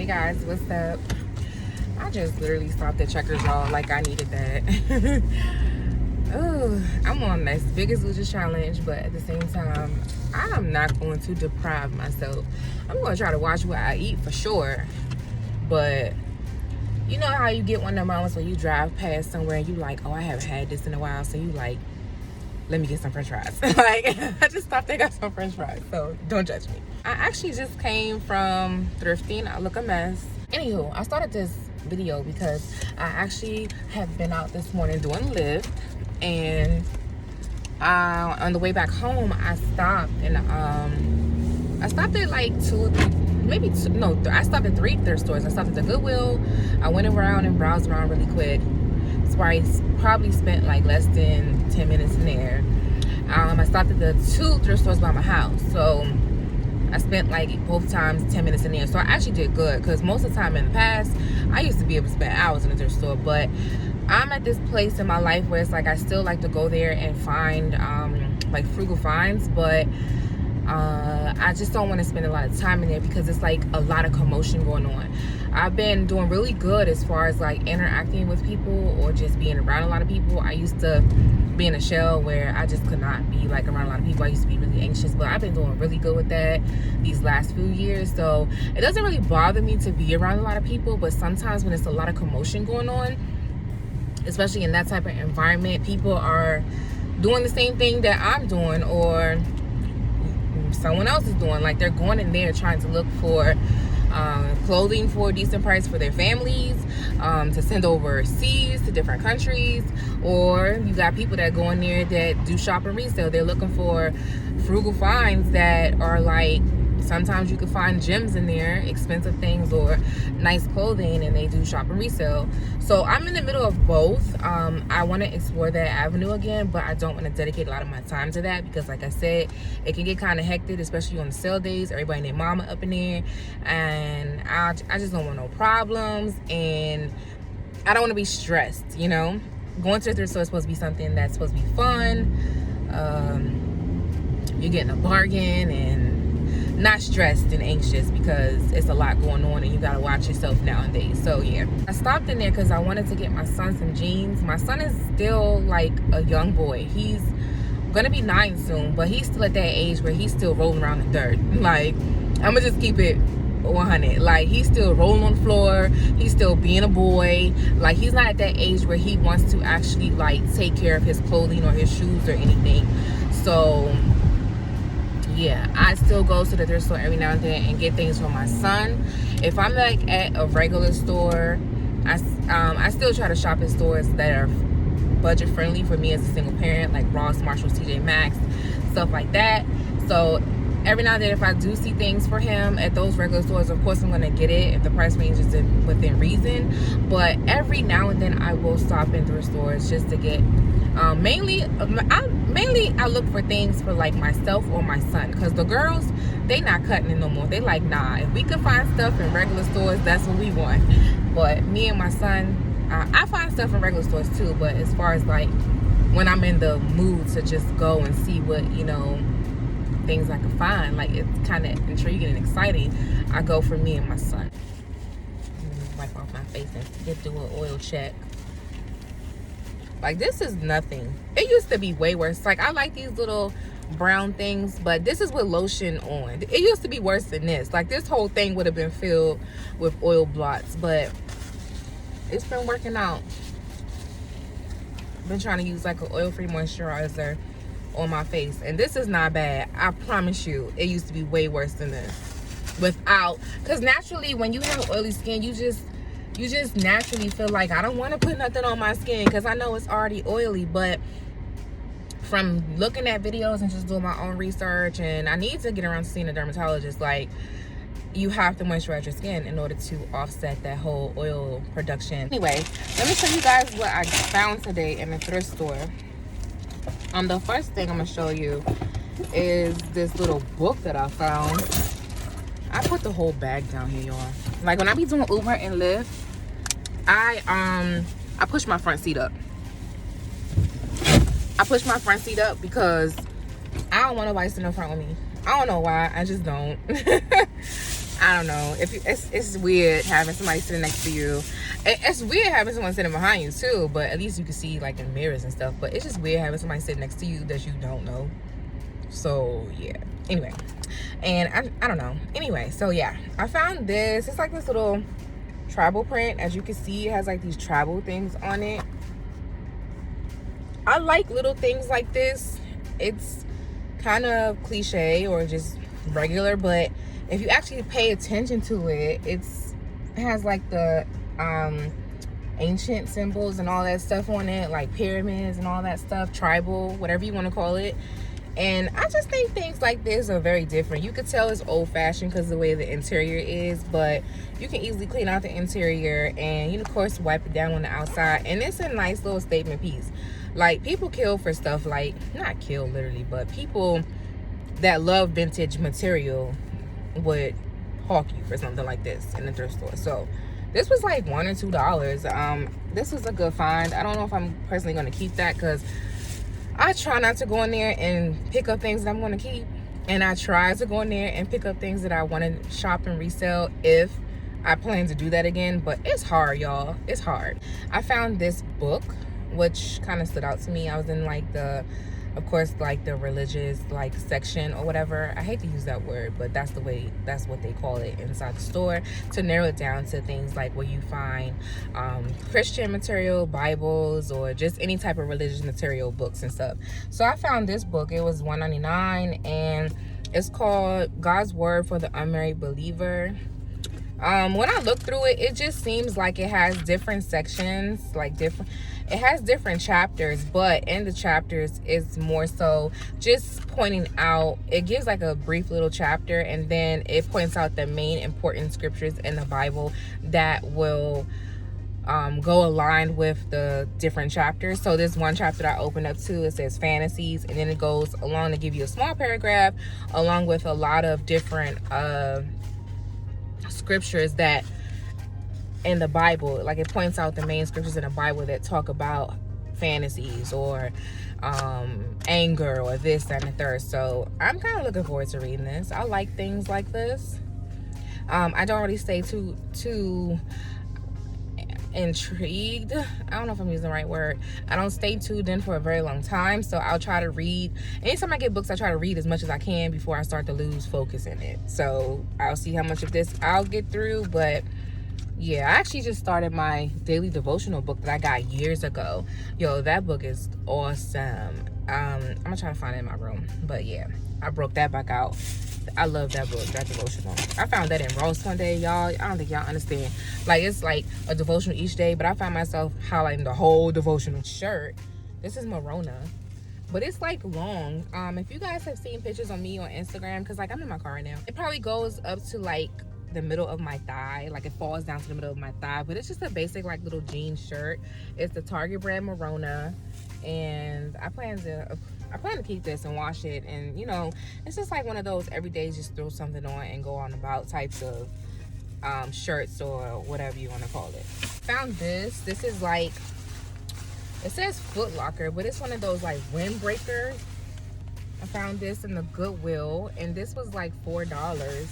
guys, what's up? I just literally stopped at Checkers, y'all, like I needed that. Oh, I'm on this Biggest Losers challenge, but at the same time, I'm not going to deprive myself. I'm going to try to watch what I eat for sure, but you know how you get one of them moments when you drive past somewhere and you like, oh, I haven't had this in a while, so you like, let me get some french fries. Like, I just stopped and got some french fries, so don't judge me. I actually just came from thrifting. I look a mess. Anywho, I started this video because I actually have been out this morning doing Lyft, and on the way back home, I stopped and I stopped at like I stopped at 3 thrift stores. I stopped at the Goodwill. I went around and browsed around really quick. So I probably spent like less than 10 minutes in there. I stopped at the 2 thrift stores by my house. So I spent like both times 10 minutes in there. So I actually did good, because most of the time in the past, I used to be able to spend hours in a thrift store. But I'm at this place in my life where it's like I still like to go there and find like frugal finds, but I just don't want to spend a lot of time in there because it's like a lot of commotion going on. I've been doing really good as far as like interacting with people or just being around a lot of people. I used to be in a shell where I just could not be like around a lot of people. I used to be really anxious, but I've been doing really good with that these last few years. So it doesn't really bother me to be around a lot of people, but sometimes when it's a lot of commotion going on, especially in that type of environment, people are doing the same thing that I'm doing or someone else is doing. Like, they're going in there trying to look for clothing for a decent price for their families, to send overseas to different countries. Or you got people that go in there that do shop and resale. They're looking for frugal finds that are like, sometimes you can find gems in there, expensive things, or nice clothing, and they do shop and resale. So I'm in the middle of both. I want to explore that avenue again, but I don't want to dedicate a lot of my time to that because, like I said, it can get kind of hectic, especially on the sale days. Everybody and their mama up in there, and I just don't want no problems, and I don't want to be stressed, you know? Going to the thrift store is supposed to be something that's supposed to be fun. You're getting a bargain and not stressed and anxious because it's a lot going on and you gotta watch yourself nowadays. So yeah, I stopped in there because I wanted to get my son some jeans. My son is still like a young boy. He's gonna be 9 soon, but he's still at that age where he's still rolling around in dirt. Like, I'm gonna just keep it 100. Like, he's still rolling on the floor. He's still being a boy. Like, he's not at that age where he wants to actually like take care of his clothing or his shoes or anything. So yeah, I still go to the thrift store every now and then and get things for my son. If I'm like at a regular store, I still try to shop at stores that are budget friendly for me as a single parent, like Ross, Marshalls, TJ Maxx, stuff like that. So every now and then, if I do see things for him at those regular stores, of course I'm gonna get it if the price range is within reason. But every now and then I will stop in thrift stores just to get mainly I look for things for like myself or my son, because the girls, they not cutting it no more. They like, nah, if we can find stuff in regular stores, that's what we want. But me and my son, I find stuff in regular stores too, but as far as like when I'm in the mood to just go and see what, you know, things I can find, like it's kind of intriguing and exciting, I go for me and my son. Wipe off my face and get through an oil check. Like, this is nothing. It used to be way worse. Like, I like these little brown things, but this is with lotion on. It used to be worse than this. Like, this whole thing would have been filled with oil blots, but it's been working out. I've been trying to use like an oil-free moisturizer on my face, and this is not bad. I promise you, it used to be way worse than this. Without, because naturally when you have oily skin, you just naturally feel like, I don't want to put nothing on my skin because I know it's already oily. But from looking at videos and just doing my own research, and I need to get around to seeing a dermatologist, like, you have to moisturize your skin in order to offset that whole oil production. Anyway, let me show you guys what I found today in the thrift store. The first thing I'm gonna show you is this little book that I found. I put the whole bag down here, y'all. Like, when I be doing Uber and Lyft, I push my front seat up. I push my front seat up because I don't want nobody sitting in front with me. I don't know why, I just don't. I don't know. If you, it's weird having somebody sitting next to you. It's weird having someone sitting behind you too, but at least you can see like in mirrors and stuff. But it's just weird having somebody sitting next to you that you don't know. So yeah. Anyway, and I don't know. Anyway, so yeah, I found this. It's like this little travel print. As you can see, it has like these travel things on it. I like little things like this. It's kind of cliche or just regular, but if you actually pay attention to it, it has like the ancient symbols and all that stuff on it, like pyramids and all that stuff, tribal, whatever you want to call it. And I just think things like this are very different. You could tell it's old-fashioned because of the way the interior is, but you can easily clean out the interior and, you know, of course, wipe it down on the outside. And it's a nice little statement piece. Like, people kill for stuff like, not kill literally, but people that love vintage material would hawk you for something like this in the thrift store. So this was like $1 or $2. This was a good find. I don't know if I'm personally going to keep that because I try not to go in there and pick up things that I'm going to keep. And I try to go in there and pick up things that I want to shop and resell if I plan to do that again. But it's hard, y'all. It's hard. I found this book, which kind of stood out to me. I was in like the, of course, like the religious like section or whatever. I hate to use that word, but that's what they call it inside the store, to narrow it down to things like where you find Christian material, Bibles, or just any type of religious material, books and stuff. So I found this book. It was $1.99 and it's called God's Word for the Unmarried Believer. When I look through it, it just seems like it has different sections, it has different chapters, but in the chapters it's more so just pointing out, it gives like a brief little chapter and then it points out the main important scriptures in the Bible that will go aligned with the different chapters. So this one chapter that I opened up to, it says fantasies, and then it goes along to give you a small paragraph along with a lot of different scriptures that in the Bible, like it points out the main scriptures in the Bible that talk about fantasies or anger or this, that, and the third. So I'm kind of looking forward to reading this. I like things like this. I don't really stay too intrigued. I don't know if I'm using the right word. I don't stay tuned in for a very long time, so I'll try to read. Anytime I get books, I try to read as much as I can before I start to lose focus in it. So I'll see how much of this I'll get through. But yeah, I actually just started my daily devotional book that I got years ago. Yo, that book is awesome. I'm gonna try to find it in my room, but yeah, I broke that back out. I love that book, that devotional. I found that in Ross one day, y'all. I don't think y'all understand. Like, it's like a devotional each day, but I found myself highlighting the whole devotional shirt. This is Morona, but it's like long. If you guys have seen pictures of me on Instagram, because like I'm in my car right now, it probably goes up to like the middle of my thigh, like it falls down to the middle of my thigh, but it's just a basic like little jean shirt. It's the Target brand Morona, and I plan to keep this and wash it, and you know, it's just like one of those everyday just throw something on and go on about types of shirts or whatever you want to call it. Found this is like, it says Foot Locker, but it's one of those like windbreakers. I found this in the Goodwill, and this was like $4.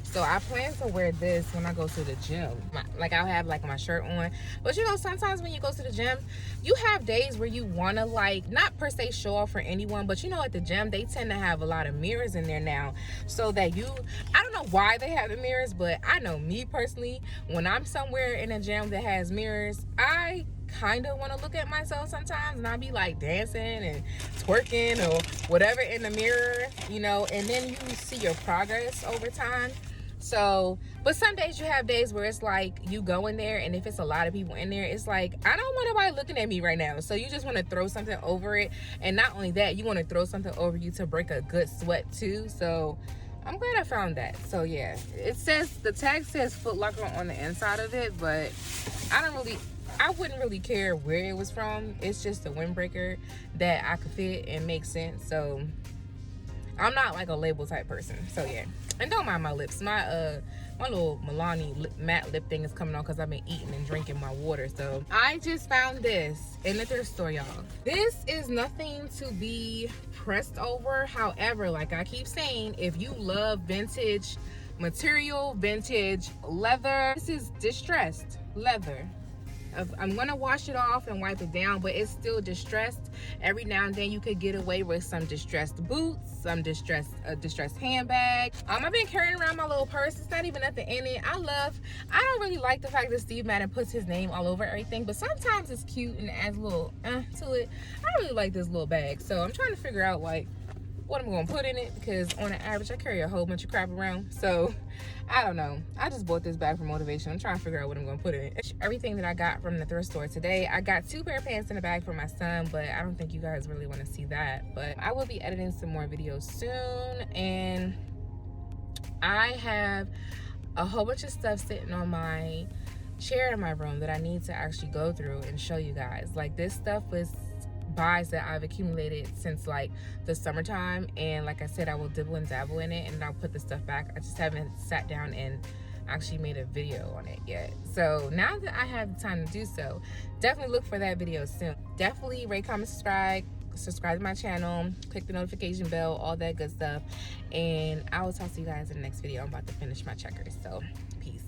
So I plan to wear this when I go to the gym. Like I'll have like my shirt on. But you know, sometimes when you go to the gym, you have days where you want to like, not per se show off for anyone, but you know, at the gym, they tend to have a lot of mirrors in there now. So that I don't know why they have the mirrors, but I know me personally, when I'm somewhere in a gym that has mirrors, I kind of want to look at myself sometimes, and I'll be like dancing and twerking or whatever in the mirror, you know, and then you see your progress over time. So, but some days you have days where it's like you go in there, and if it's a lot of people in there, it's like, I don't want nobody looking at me right now. So you just want to throw something over it. And not only that, you want to throw something over you to break a good sweat too. So I'm glad I found that. So yeah, it says, the tag says Foot Locker on the inside of it, but I wouldn't really care where it was from. It's just a windbreaker that I could fit and make sense. So I'm not like a label type person. So yeah. And don't mind my lips. My little Milani matte lip thing is coming on because I've been eating and drinking my water. So I just found this in the thrift store, y'all. This is nothing to be pressed over. However, like I keep saying, if you love vintage material, vintage leather. This is distressed leather. I'm gonna wash it off and wipe it down, but it's still distressed. Every now and then you could get away with some distressed boots, some distressed handbag. I've been carrying around my little purse. It's not even nothing in it. I don't really like the fact that Steve Madden puts his name all over everything, but sometimes it's cute and adds a little to it. I really like this little bag, so I'm trying to figure out like what I'm gonna put in it, because on an average I carry a whole bunch of crap around, so I don't know. I just bought this bag for motivation. I'm trying to figure out what I'm gonna put in it. Everything that I got from the thrift store today. I got 2 pair of pants in a bag for my son, but I don't think you guys really want to see that. But I will be editing some more videos soon, and I have a whole bunch of stuff sitting on my chair in my room that I need to actually go through and show you guys. Like, this stuff was buys that I've accumulated since like the summertime, and like I said, I will dibble and dabble in it and I'll put the stuff back. I just haven't sat down and actually made a video on it yet. So now that I have the time to do so, definitely look for that video soon. Definitely rate, comment, subscribe to my channel, click the notification bell, all that good stuff, and I will talk to you guys in the next video. I'm about to finish my checkers, so peace.